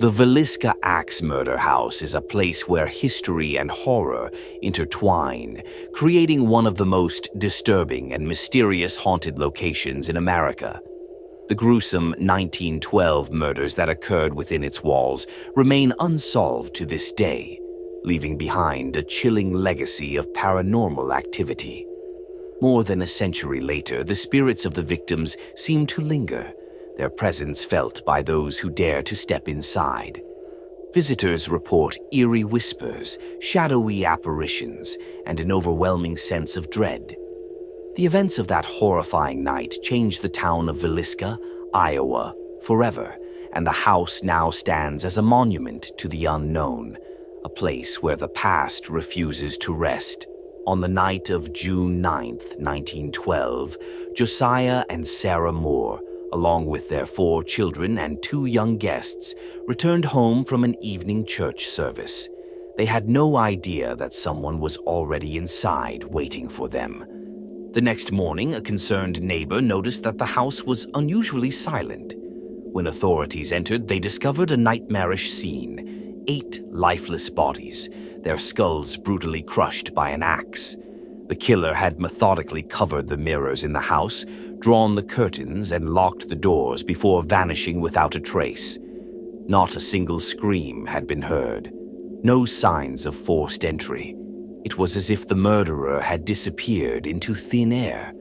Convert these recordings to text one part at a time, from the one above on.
The Villisca Axe Murder House is a place where history and horror intertwine, creating one of the most disturbing and mysterious haunted locations in America. The gruesome 1912 murders that occurred within its walls remain unsolved to this day, leaving behind a chilling legacy of paranormal activity. More than a century later, the spirits of the victims seem to linger, their presence felt by those who dare to step inside. Visitors report eerie whispers, shadowy apparitions, and an overwhelming sense of dread. The events of that horrifying night changed the town of Villisca, Iowa, forever, and the house now stands as a monument to the unknown, a place where the past refuses to rest. On the night of June 9th, 1912, Josiah and Sarah Moore, along with their 4 children and 2 young guests, returned home from an evening church service. They had no idea that someone was already inside waiting for them. The next morning, a concerned neighbor noticed that the house was unusually silent. When authorities entered, they discovered a nightmarish scene: 8 lifeless bodies, their skulls brutally crushed by an axe. The killer had methodically covered the mirrors in the house, drawn the curtains, and locked the doors before vanishing without a trace. Not a single scream had been heard. No signs of forced entry. It was as if the murderer had disappeared into thin air.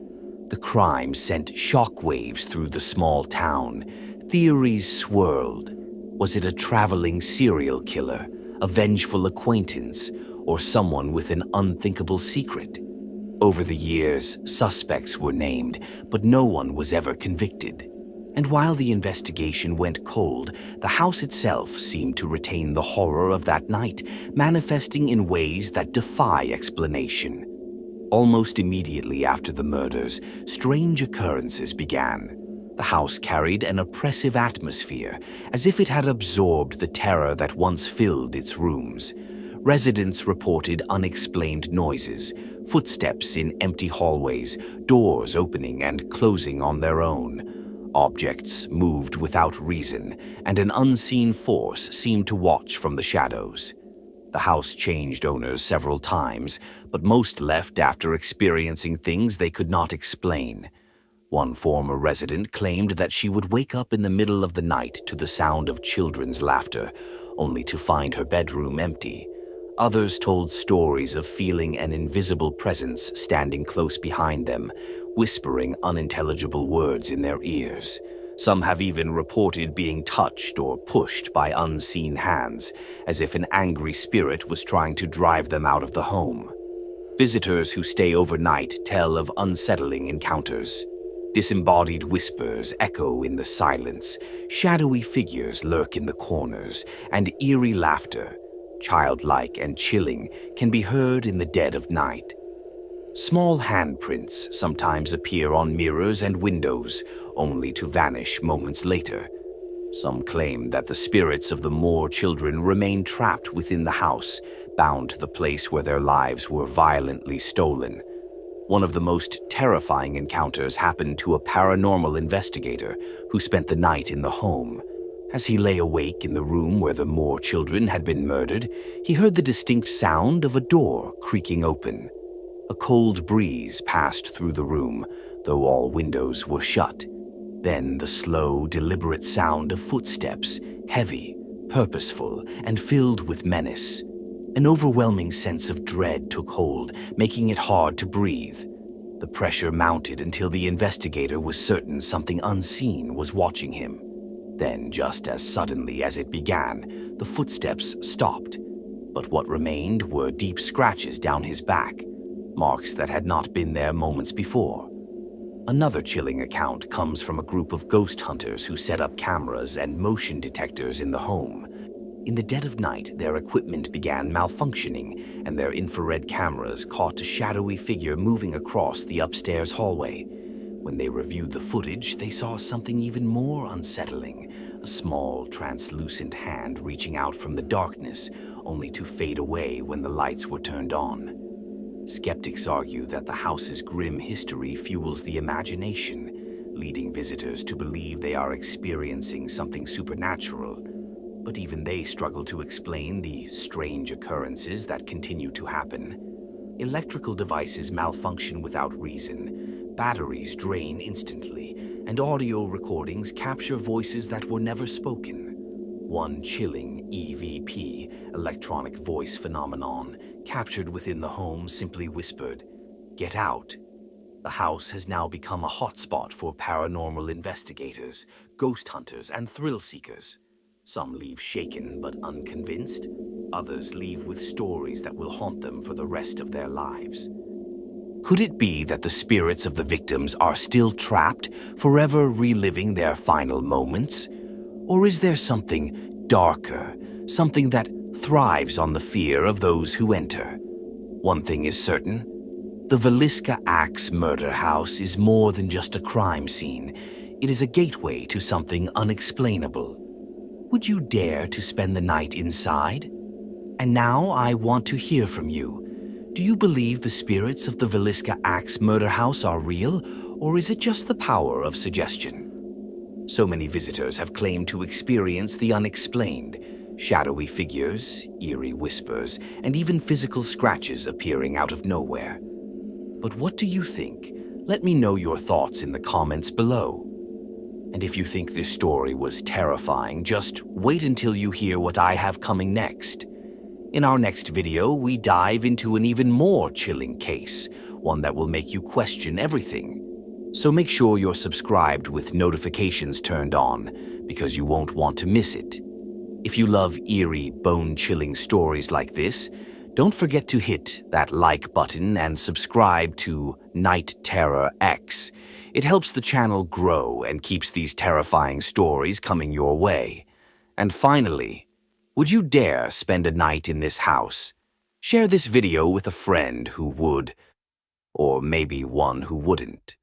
The crime sent shockwaves through the small town. Theories swirled. Was it a traveling serial killer, a vengeful acquaintance, or someone with an unthinkable secret? Over the years, suspects were named, but no one was ever convicted. And while the investigation went cold, the house itself seemed to retain the horror of that night, manifesting in ways that defy explanation. Almost immediately after the murders, strange occurrences began. The house carried an oppressive atmosphere, as if it had absorbed the terror that once filled its rooms. Residents reported unexplained noises, footsteps in empty hallways, doors opening and closing on their own. Objects moved without reason, and an unseen force seemed to watch from the shadows. The house changed owners several times, but most left after experiencing things they could not explain. One former resident claimed that she would wake up in the middle of the night to the sound of children's laughter, only to find her bedroom empty. Others told stories of feeling an invisible presence standing close behind them, whispering unintelligible words in their ears. Some have even reported being touched or pushed by unseen hands, as if an angry spirit was trying to drive them out of the home. Visitors who stay overnight tell of unsettling encounters. Disembodied whispers echo in the silence, shadowy figures lurk in the corners, and eerie laughter, childlike and chilling, can be heard in the dead of night. Small handprints sometimes appear on mirrors and windows, only to vanish moments later. Some claim that the spirits of the Moore children remain trapped within the house, bound to the place where their lives were violently stolen. One of the most terrifying encounters happened to a paranormal investigator who spent the night in the home. As he lay awake in the room where the Moore children had been murdered, he heard the distinct sound of a door creaking open. A cold breeze passed through the room, though all windows were shut. Then the slow, deliberate sound of footsteps, heavy, purposeful, and filled with menace. An overwhelming sense of dread took hold, making it hard to breathe. The pressure mounted until the investigator was certain something unseen was watching him. Then, just as suddenly as it began, the footsteps stopped. But what remained were deep scratches down his back, marks that had not been there moments before. Another chilling account comes from a group of ghost hunters who set up cameras and motion detectors in the home. In the dead of night, their equipment began malfunctioning, and their infrared cameras caught a shadowy figure moving across the upstairs hallway. When they reviewed the footage, they saw something even more unsettling, a small, translucent hand reaching out from the darkness, only to fade away when the lights were turned on. Skeptics argue that the house's grim history fuels the imagination, leading visitors to believe they are experiencing something supernatural. but even they struggle to explain the strange occurrences that continue to happen. Electrical devices malfunction without reason, batteries drain instantly, and audio recordings capture voices that were never spoken. One chilling EVP, electronic voice phenomenon, captured within the home simply whispered, "Get out." The house has now become a hotspot for paranormal investigators, ghost hunters, and thrill seekers. Some leave shaken but unconvinced. Others leave with stories that will haunt them for the rest of their lives. Could it be that the spirits of the victims are still trapped, forever reliving their final moments? Or is there something darker, something that thrives on the fear of those who enter? One thing is certain: the Villisca Axe Murder House is more than just a crime scene. It is a gateway to something unexplainable. Would you dare to spend the night inside? And now I want to hear from you. Do you believe the spirits of the Villisca Axe Murder House are real, or is it just the power of suggestion? So many visitors have claimed to experience the unexplained: shadowy figures, eerie whispers, and even physical scratches appearing out of nowhere. But what do you think? Let me know your thoughts in the comments below. And if you think this story was terrifying, just wait until you hear what I have coming next. In our next video, we dive into an even more chilling case, one that will make you question everything. So make sure you're subscribed with notifications turned on, because you won't want to miss it. If you love eerie, bone-chilling stories like this, don't forget to hit that like button and subscribe to NightTerrorX. It helps the channel grow and keeps these terrifying stories coming your way. And finally, would you dare spend a night in this house? Share this video with a friend who would, or maybe one who wouldn't.